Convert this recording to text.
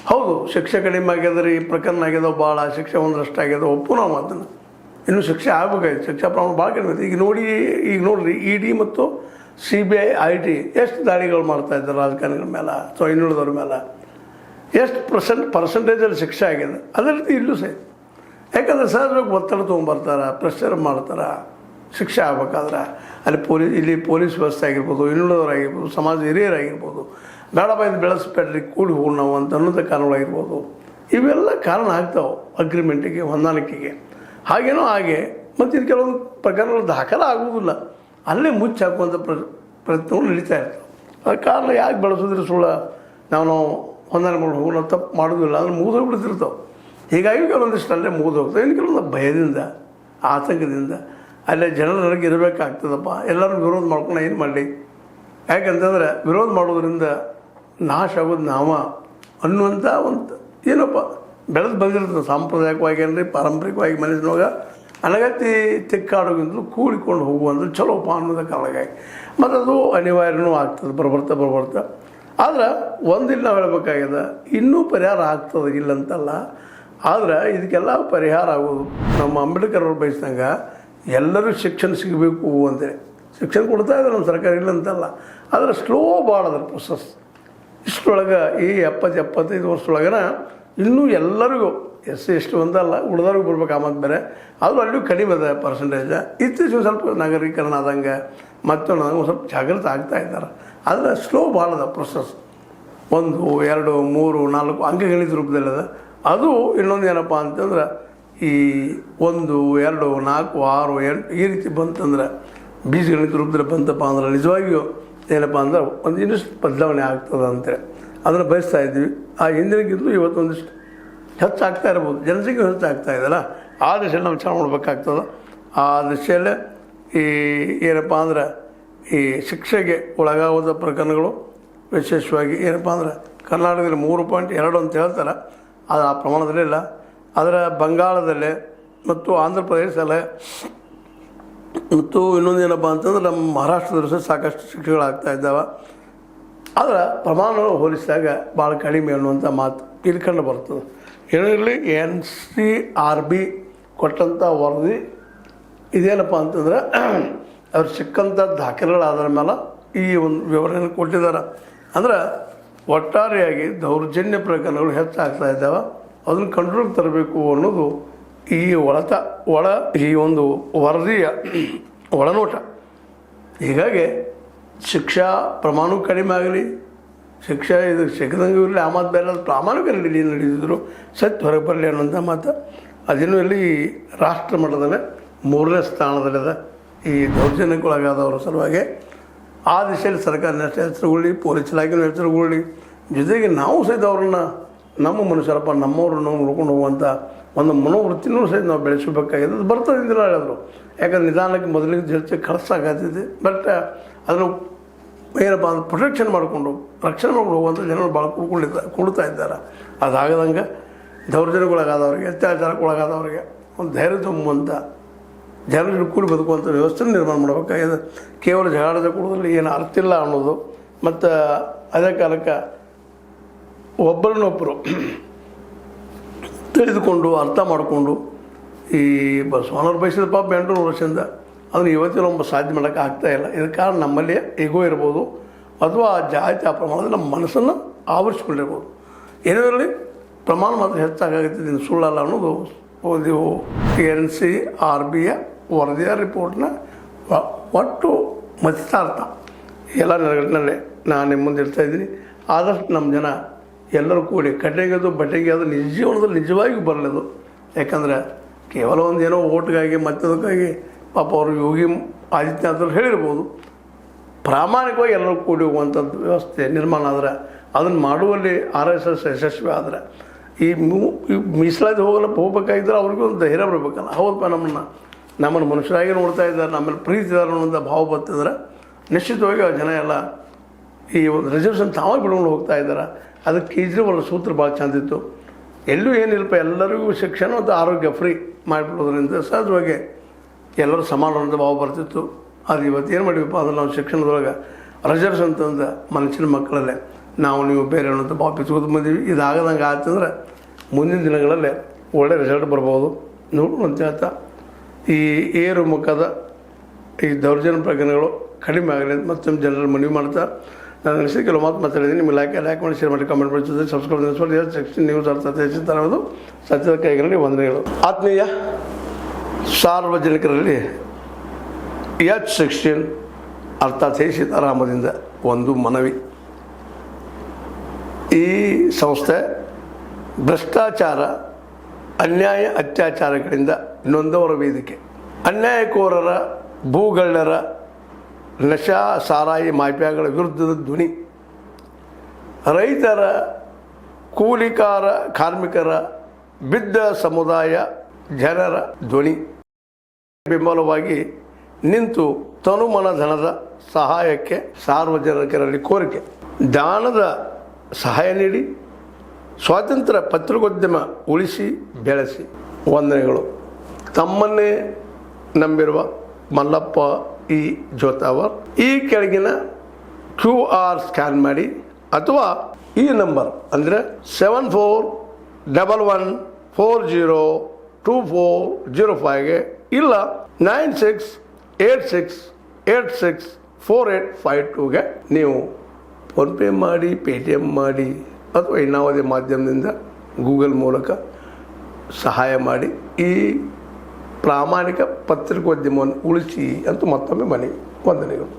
ಹೌದು, ಶಿಕ್ಷೆ ಕಡಿಮೆ ಆಗ್ಯದ ರೀ, ಪ್ರಕರಣ ಆಗ್ಯದವು ಭಾಳ, ಶಿಕ್ಷೆ ಒಂದರಷ್ಟು ಆಗ್ಯದ, ಒಪ್ಪು ನಾವು ಅದನ್ನು. ಇನ್ನೂ ಶಿಕ್ಷೆ ಆಗಬೇಕಾಯ್ತು, ಶಿಕ್ಷಾ ಪ್ರಮಾಣ ಭಾಳ ಕಡಿಮೆ ಐತೆ. ಈಗ ನೋಡಿರಿ ED ಮತ್ತು CBI IT ಎಷ್ಟು ದಾಳಿಗಳು ಮಾಡ್ತಾಯಿದ್ದಾರೆ ರಾಜಕಾರಣಿಗಳ ಮೇಲೆ, ಅಥವಾ ಇನ್ನುಳಿದವ್ರ ಮೇಲೆ. ಎಷ್ಟು ಪರ್ಸೆಂಟೇಜಲ್ಲಿ ಶಿಕ್ಷೆ ಆಗಿದೆ. ಅದೇ ರೀತಿ ಇಲ್ಲೂ ಸಹಿತ. ಯಾಕಂದರೆ ಸಹಜವಾಗಿ ಒತ್ತಡ ತೊಗೊಂಬರ್ತಾರೆ, ಪ್ರೆಷರ್ ಮಾಡ್ತಾರೆ. ಶಿಕ್ಷೆ ಆಗ್ಬೇಕಾದ್ರೆ ಇಲ್ಲಿ ಪೊಲೀಸ್ ವ್ಯವಸ್ಥೆ ಆಗಿರ್ಬೋದು, ಇನ್ನುಳಿದವರಾಗಿರ್ಬೋದು, ಸಮಾಜ ಹಿರಿಯರಾಗಿರ್ಬೋದು, ಬೇಡಪ್ಪ ಇದು ಬೆಳೆಸ್ಬೇಡ್ರಿ, ಕೂಡಿ ಹೋಗಿ ನಾವು ಅಂತ ಅನ್ನೋದ ಕಾರಣಗಳಾಗಿರ್ಬೋದು. ಇವೆಲ್ಲ ಕಾರಣ ಆಗ್ತಾವೆ ಅಗ್ರಿಮೆಂಟಿಗೆ, ಹೊಂದಾಣಿಕೆಗೆ. ಹಾಗೇನೋ ಹಾಗೆ ಮತ್ತು ಇದು ಕೆಲವೊಂದು ಪ್ರಕರಣಗಳು ದಾಖಲ ಆಗುವುದಿಲ್ಲ, ಅಲ್ಲೇ ಮುಚ್ಚಿ ಹಾಕುವಂಥ ಪ್ರಯತ್ನಗಳು ನಡೀತಾ ಇರ್ತವೆ. ಅದು ಕಾರಣ ಯಾಕೆ ಬೆಳೆಸೋದ್ರಿ ಸುಳ್ಳು, ನಾವು ಹೊಂದಾಣಿಕೆ ಮಾಡಿ ಹೋಗೋಣ, ತಪ್ಪು ಮಾಡೋದಿಲ್ಲ ಅಂದ್ರೆ ಮುಗಿದೋಗ್ಬಿಡ್ತಿರ್ತಾವೆ. ಹೀಗಾಗಿ ಕೆಲವೊಂದಿಷ್ಟು ಅಲ್ಲೇ ಮುಗಿದೋಗ್ತವೆ. ಇನ್ನು ಕೆಲವೊಂದು ಭಯದಿಂದ, ಆತಂಕದಿಂದ ಅಲ್ಲೇ ಜನರೊಳಗೆ ಇರಬೇಕಾಗ್ತದಪ್ಪ. ಎಲ್ಲರೂ ವಿರೋಧ ಮಾಡ್ಕೊಂಡು ಏನು ಮಾಡಲಿ, ಯಾಕಂತಂದ್ರೆ ವಿರೋಧ ಮಾಡೋದ್ರಿಂದ ನಾಶ ಆಗೋದು ನಾವ ಅನ್ನುವಂಥ ಒಂದು ಏನಪ್ಪ ಬೆಳೆದು ಬಂದಿರ್ತದೆ. ಸಾಂಪ್ರದಾಯಿಕವಾಗಿ ಏನ್ರಿ, ಪಾರಂಪರಿಕವಾಗಿ ಮನುಷ್ಯನವಾಗ ಅನಗತ್ಯ ತಿಕ್ಕಾಡೋಗಿಂತಲೂ ಕೂಡಿಕೊಂಡು ಹೋಗುವಂಥ ಚಲೋಪ್ಪ ಅನ್ನೋದ ಕಾರಣಕ್ಕಾಗಿ ಮತ್ತು ಅದು ಅನಿವಾರ್ಯನೂ ಆಗ್ತದೆ ಬರ್ಬರ್ತಾ. ಆದ್ರೆ ಒಂದಿಲ್ಲ ನಾವು ಹೇಳಬೇಕಾಗ್ಯದ, ಇನ್ನೂ ಪರಿಹಾರ ಆಗ್ತದೆ ಇಲ್ಲಂತಲ್ಲ. ಆದ್ರೆ ಇದಕ್ಕೆಲ್ಲ ಪರಿಹಾರ ಆಗೋದು ನಮ್ಮ ಅಂಬೇಡ್ಕರ್ ಅವರು ಬಯಸಿದಂಗೆ ಎಲ್ಲರೂ ಶಿಕ್ಷಣ ಸಿಗಬೇಕು ಅಂತೇಳಿ ಶಿಕ್ಷಣ ಕೊಡ್ತಾ ಇದ್ದಾರೆ ನಮ್ಮ ಸರ್ಕಾರ, ಇಲ್ಲಂತಲ್ಲ. ಆದರೆ ಸ್ಲೋ ಭಾಳ ಅದರ ಪ್ರೊಸೆಸ್. ಇಷ್ಟರೊಳಗೆ ಈ 70-75 ವರ್ಷದೊಳಗನ ಇನ್ನೂ ಎಲ್ಲರಿಗೂ ಎಷ್ಟು ಒಂದಲ್ಲ ಉಳಿದವ್ರಿಗೆ ಬರ್ಬೇಕು. ಆಮದು ಬೇರೆ ಆದರೂ ಅಲ್ಲಿಯೂ ಕಡಿಮೆ ಅದ ಪರ್ಸೆಂಟೇಜ್. ಇತ್ತೀಚೆಗೆ ಸ್ವಲ್ಪ ನಗರೀಕರಣ ಆದಂಗೆ ಮತ್ತೊಂದು ಸ್ವಲ್ಪ ಜಾಗೃತ ಆಗ್ತಾ ಇದ್ದಾರೆ. ಆದರೆ ಸ್ಲೋ ಭಾಳ ಅದ ಪ್ರೊಸೆಸ್. 1, 2, 3, 4 ಅಂಕಗಣಿತ ರೂಪದಲ್ಲದ. ಅದು ಇನ್ನೊಂದು ಏನಪ್ಪ ಅಂತಂದ್ರೆ ಈ 1, 2, 4, 6, 8 ಈ ರೀತಿ ಬಂತಂದ್ರೆ ಬೀಜಗಣಿತ ರೂಪದಲ್ಲಿ ಬಂತಪ್ಪ ಅಂದ್ರೆ ನಿಜವಾಗಿಯೂ ಏನಪ್ಪ ಅಂದ್ರೆ ಒಂದು ಇನ್ನಷ್ಟು ಬದಲಾವಣೆ ಆಗ್ತದೆ ಅಂತೇಳಿ ಅದನ್ನು ಬಯಸ್ತಾ ಇದ್ವಿ. ಆ ಹಿಂದಿನಕ್ಕಿಂತಲೂ ಇವತ್ತೊಂದಿಷ್ಟು ಹೆಚ್ಚಾಗ್ತಾ ಇರ್ಬೋದು, ಜನಸಂಖ್ಯೆ ಹೆಚ್ಚಾಗ್ತಾ ಇದೆಯಲ್ಲ, ಆ ದಿಶೆಯಲ್ಲಿ ನಾವು ಚೆನ್ನಾಗಿ ನೋಡ್ಬೇಕಾಗ್ತದೆ. ಆ ದಿಶೆಯಲ್ಲೇ ಈ ಏನಪ್ಪ ಅಂದ್ರೆ ಈ ಶಿಕ್ಷೆಗೆ ಒಳಗಾಗುವ ಪ್ರಕರಣಗಳು ವಿಶೇಷವಾಗಿ ಏನಪ್ಪ ಅಂದ್ರೆ ಕರ್ನಾಟಕದಲ್ಲಿ 3.2 ಅಂತ ಹೇಳ್ತಾರೆ. ಅದು ಆ ಪ್ರಮಾಣದಲ್ಲಿಲ್ಲ. ಅದರ ಬಂಗಾಳದಲ್ಲೇ ಮತ್ತು ಆಂಧ್ರ ಪ್ರದೇಶದಲ್ಲೇ ಮತ್ತು ಇನ್ನೊಂದು ಏನಪ್ಪ ಅಂತಂದ್ರೆ ನಮ್ಮ ಮಹಾರಾಷ್ಟ್ರದಲ್ಲೂ ಸಹ ಸಾಕಷ್ಟು ಶಿಕ್ಷೆಗಳಾಗ್ತಾ ಇದ್ದಾವೆ. ಆದರೆ ಪ್ರಮಾಣಗಳು ಹೋಲಿಸಿದಾಗ ಭಾಳ ಕಡಿಮೆ ಅನ್ನುವಂಥ ಮಾತು ಇಲ್ಲಿ ಕಂಡು ಬರ್ತದೆ. ಏನಿರಲಿ, NCRB ಕೊಟ್ಟಂಥ ವರದಿ ಇದೇನಪ್ಪ ಅಂತಂದ್ರೆ ಅವ್ರು ಸಿಕ್ಕಂಥ ದಾಖಲೆಗಳಾದ್ರ ಮೇಲೆ ಈ ಒಂದು ವಿವರಣೆಯನ್ನು ಕೊಟ್ಟಿದ್ದಾರೆ. ಅಂದ್ರೆ ಒಟ್ಟಾರೆಯಾಗಿ ದೌರ್ಜನ್ಯ ಪ್ರಕರಣಗಳು ಹೆಚ್ಚಾಗ್ತಾ ಇದ್ದಾವೆ. ಅದನ್ನು ಕಂಟ್ರೋಲ್ಗೆ ತರಬೇಕು ಅನ್ನೋದು ಈ ಈ ಒಂದು ವರದಿಯ ಒಳನೋಟ. ಹೀಗಾಗಿ ಶಿಕ್ಷಾ ಪ್ರಮಾಣ ಕಡಿಮೆ ಆಗಲಿ, ಶಿಕ್ಷೆ ಇದು ಸಿಕ್ಕದಂಗೆ ಇರಲಿ, ಆಮದು ಬೇರೆ ಪ್ರಾಮಾಣಿಕ ನಡೆದಿದ್ರು ಸತ್ಯ ಹೊರಗೆ ಬರಲಿ ಅನ್ನೋಂಥ ಮಾತು. ಅದಿನ್ನೂ ಇಲ್ಲಿ ರಾಷ್ಟ್ರ ಮಟ್ಟದಲ್ಲೇ 3ನೇ ಸ್ಥಾನದಲ್ಲಿದೆ ಈ ದೌರ್ಜನ್ಯಕ್ಕೊಳಗಾದವರ ಸಲುವಾಗಿ. ಆ ದಿಶೆಯಲ್ಲಿ ಸರ್ಕಾರ ಎಚ್ಚರಗೊಳ್ಳಿ, ಪೊಲೀಸ್ ಇಲಾಖೆನೂ ಎಚ್ಚರಗೊಳ್ಳಿ, ಜೊತೆಗೆ ನಾವು ಸಹಿತ ಅವ್ರನ್ನ ನಮ್ಮ ಮನುಷ್ಯರಪ್ಪ ನಮ್ಮವ್ರನ್ನ ನೋಡ್ಕೊಂಡು ಹೋಗುವಂಥ ಒಂದು ಮನೋವೃತ್ತಿನೂ ಸಹಿತ ನಾವು ಬೆಳೆಸಬೇಕಾಗಿದೆ. ಅದು ಬರ್ತದೆ ಇಂದಿಲ್ಲ ಹೇಳಿದ್ರು. ಯಾಕಂದ್ರೆ ನಿಧಾನಕ್ಕೆ ಮೊದಲಿಗೆ ಹೆಚ್ಚು ಖರ್ಚಾಗತ್ತಿದೆ. ಬಟ್ ಅದನ್ನು ಏನಪ್ಪ ಅಂದ್ರೆ ಪ್ರೊಟೆಕ್ಷನ್ ಮಾಡಿಕೊಂಡು ರಕ್ಷಣೆ ಮಾಡ್ಕೊಂಡು ಹೋಗುವಂಥ ಜನರು ಭಾಳ ಕೊಡ್ತಾ ಇದ್ದಾರೆ. ಅದಾಗದಂಗೆ ದೌರ್ಜನ್ಯಕ್ಕೊಳಗಾದವ್ರಿಗೆ, ಅತ್ಯಾಚಾರಕ್ಕೊಳಗಾದವ್ರಿಗೆ ಒಂದು ಧೈರ್ಯ ತುಂಬುವಂಥ, ಜನರು ಕೂಡಿ ಬದುಕುವಂಥ ವ್ಯವಸ್ಥೆ ನಿರ್ಮಾಣ ಮಾಡಬೇಕಾಗಿದೆ. ಕೇವಲ ಜಗಳ ಕೊಡೋದ್ರಲ್ಲಿ ಏನು ಅರ್ಥ ಇಲ್ಲ ಅನ್ನೋದು. ಮತ್ತು ಅದೇ ಕಾಲಕ್ಕೆ ಒಬ್ಬರನ್ನೊಬ್ಬರು ತಿಳಿದುಕೊಂಡು ಅರ್ಥ ಮಾಡಿಕೊಂಡು ಈ ಬಸವಣ್ಣವ್ರು ಬಯಸಿದ ಪಾಪ 800 ವರ್ಷದಿಂದ ಅದನ್ನು ಇವತ್ತಿನ ಒಬ್ಬ ಸಾಧ್ಯ ಮಾಡೋಕ್ಕೆ ಆಗ್ತಾಯಿಲ್ಲ. ಇದಕ್ಕೆ ಕಾರಣ ನಮ್ಮಲ್ಲಿ ಈಗೋ ಇರ್ಬೋದು, ಅಥವಾ ಜಾತಿ ಆ ಪ್ರಮಾಣದಲ್ಲಿ ನಮ್ಮ ಮನಸ್ಸನ್ನು ಆವರಿಸ್ಕೊಂಡಿರ್ಬೋದು. ಏನೇ ಇರಲಿ, ಪ್ರಮಾಣ ಮಾತ್ರ ಹೆಚ್ಚಾಗತ್ತೆ, ಸುಳ್ಳಲ್ಲ ಅನ್ನೋದು ಒಂದು NCRBಯ ವರದಿಯ ರಿಪೋರ್ಟ್ನ ಒಟ್ಟು ಮತಿತಾರ್ಥ ಎಲ್ಲ ನೆಲೆಗಟ್ಟಿನಲ್ಲೇ ನಾನು ನಿಮ್ಮ ಮುಂದೆ ಇರ್ತಾ ಇದ್ದೀನಿ. ಆದಷ್ಟು ನಮ್ಮ ಜನ ಎಲ್ಲರೂ ಕೂಡಿ ಕಟ್ಟೆಗೆದು ಬಟ್ಟೆಗೆ ಅದು ನಿಜ ಜೀವನದಲ್ಲಿ ನಿಜವಾಗಿಯೂ ಬರಲಿದು. ಯಾಕಂದರೆ ಕೇವಲ ಒಂದು ಏನೋ ಓಟ್ಗಾಗಿ ಮತ್ತದಕ್ಕಾಗಿ ಪಾಪ ಅವರು ಯೋಗಿ ಆದಿತ್ಯನಾಥರು ಹೇಳಿರ್ಬೋದು. ಪ್ರಾಮಾಣಿಕವಾಗಿ ಎಲ್ಲರೂ ಕೂಡಿ ಹೋಗುವಂಥದ್ದು ವ್ಯವಸ್ಥೆ ನಿರ್ಮಾಣ ಆದರೆ, ಅದನ್ನು ಮಾಡುವಲ್ಲಿ RSS ಯಶಸ್ವಿ ಆದರೆ, ಈ ಮೀಸಲಾತಿ ಹೋಗ್ಬೇಕಾಗಿದ್ದರೆ ಅವ್ರಿಗೂ ಒಂದು ಧೈರ್ಯ ಬರಬೇಕಲ್ಲ. ಹೌದಪ್ಪ, ನಮ್ಮನ್ನು ಮನುಷ್ಯರಾಗಿ ನೋಡ್ತಾ ಇದ್ದಾರೆ, ನಮ್ಮಲ್ಲಿ ಪ್ರೀತಿ ಇದ್ದಾರೆ ಅನ್ನೋಂಥ ಭಾವ ಬರ್ತಿದ್ರೆ ನಿಶ್ಚಿತವಾಗಿ ಆ ಜನ ಎಲ್ಲ ಈ ಒಂದು ರಿಸರ್ವೇಷನ್ ತಾವಾಗಿ ಬಿಡ್ಕೊಂಡು ಹೋಗ್ತಾ ಇದ್ದಾರೆ. ಅದಕ್ಕೆ ಕೇಜ್ರಿವಾಲ್ ಸೂತ್ರ ಭಾಳ ಚಂದಿತ್ತು. ಎಲ್ಲೂ ಏನಿಲ್ಲಪ್ಪ, ಎಲ್ಲರಿಗೂ ಶಿಕ್ಷಣ ಮತ್ತು ಆರೋಗ್ಯ ಫ್ರೀ ಮಾಡಿಬಿಡೋದ್ರಿಂದ ಸಹಜವಾಗಿ ಎಲ್ಲರೂ ಸಮಾನ ಅಂತ ಭಾವ ಬರ್ತಿತ್ತು. ಅದು ಇವತ್ತು ಏನು ಮಾಡಿವಪ್ಪ ಅಂದ್ರೆ ನಾವು ಶಿಕ್ಷಣದೊಳಗೆ ರಿಸರ್ವೇಷನ್ ಅಂತಂದು ಮನುಷ್ಯನ ಮಕ್ಕಳಲ್ಲೇ ನಾವು ನೀವು ಬೇರೆ ಅನ್ನೋಂಥ ಭಾವ ಬಿಚ್ಕೋದು ಬಂದೀವಿ. ಇದಾಗದಂಗೆ ಆಯ್ತಂದ್ರೆ ಮುಂದಿನ ದಿನಗಳಲ್ಲಿ ಒಳ್ಳೆ ರಿಸಲ್ಟ್ ಬರ್ಬೋದು ನೋಡು ಅಂತ ಹೇಳ್ತಾ ಈ ಏರು ಮುಖದ ಈ ದೌರ್ಜನ್ಯ ಪ್ರಕರಣಗಳು ಕಡಿಮೆ ಆಗಲಿ ಅಂತ ಮತ್ತೊಮ್ಮೆ ಜನರಲ್ಲಿ ಮನವಿ ಮಾಡ್ತಾ ನಾನು ಅನಿಸಿದ ಕೆಲವು ಮಾತು ಮಾತಾಡಿದ್ದೀನಿ. ನಿಮಗೆ ಲೈಕ್ ಮಾಡಿ ಶೇರ್ ಮಾಡಿ ಕಮೆಂಟ್ ಮಾಡಿ ಸಬ್ಸ್ಕ್ರೈಬ್ ಸೆಕ್ಷನ್ ನ್ಯೂಸ್ ಅರ್ಥ ಹೆಚ್ಚುತ್ತಿರುವುದು ಸತ್ಯದ ಕೈಗಳಲ್ಲಿ ವಂದನೆಗಳು. ಆತ್ಮೀಯ ಸಾರ್ವಜನಿಕರಲ್ಲಿ H16 ಅರ್ಥಾತ್ ಹೇ ಸೀತಾರಾಮದಿಂದ ಒಂದು ಮನವಿ. ಈ ಸಂಸ್ಥೆ ಭ್ರಷ್ಟಾಚಾರ ಅನ್ಯಾಯ ಅತ್ಯಾಚಾರಗಳಿಂದ ನೊಂದವರ ವೇದಿಕೆ, ಅನ್ಯಾಯಕೋರರ ಭೂಗಳ್ಳರ ನಶಾ ಸಾರಾಯಿ ಮಾಫಿಯಾಗಳ ವಿರುದ್ಧದ ಧ್ವನಿ, ರೈತರ ಕೂಲಿಕಾರ ಕಾರ್ಮಿಕರ ಬಿದ್ದ ಸಮುದಾಯ ಜನರ ಧ್ವನಿ ಬೆಂಬಲವಾಗಿ ನಿಂತು ತನುಮನ ಧನದ ಸಹಾಯಕ್ಕೆ ಸಾರ್ವಜನಿಕರಲ್ಲಿ ಕೋರಿಕೆ. ದಾನದ ಸಹಾಯ ನೀಡಿ ಸ್ವಾತಂತ್ರ್ಯ ಪತ್ರಿಕೋದ್ಯಮ ಉಳಿಸಿ ಬೆಳೆಸಿ. ವಂದನೆಗಳು. ತಮ್ಮನ್ನೇ ನಂಬಿರುವ ಮಲ್ಲಪ್ಪ ಇ ಜೋತಾವರ್. ಈ ಕೆಳಗಿನ QR ಸ್ಕ್ಯಾನ್ ಮಾಡಿ ಅಥವಾ ಈ ನಂಬರ್ ಅಂದರೆ 7411402405ಗೆ ಇಲ್ಲ 9686864852ಗೆ ನೀವು ಫೋನ್ಪೇ ಮಾಡಿ, ಪೇಟಿಎಮ್ ಮಾಡಿ ಅಥವಾ ಇನ್ನಾವುದೇ ಮಾಧ್ಯಮದಿಂದ ಗೂಗಲ್ ಮೂಲಕ ಸಹಾಯ ಮಾಡಿ ಈ ಪ್ರಾಮಾಣಿಕ ಪತ್ರಿಕೋದ್ಯಮವನ್ನು ಉಳಿಸಿ ಅಂತ ಮತ್ತೊಮ್ಮೆ ಮನವಿ. ವಂದನೆಗಳು.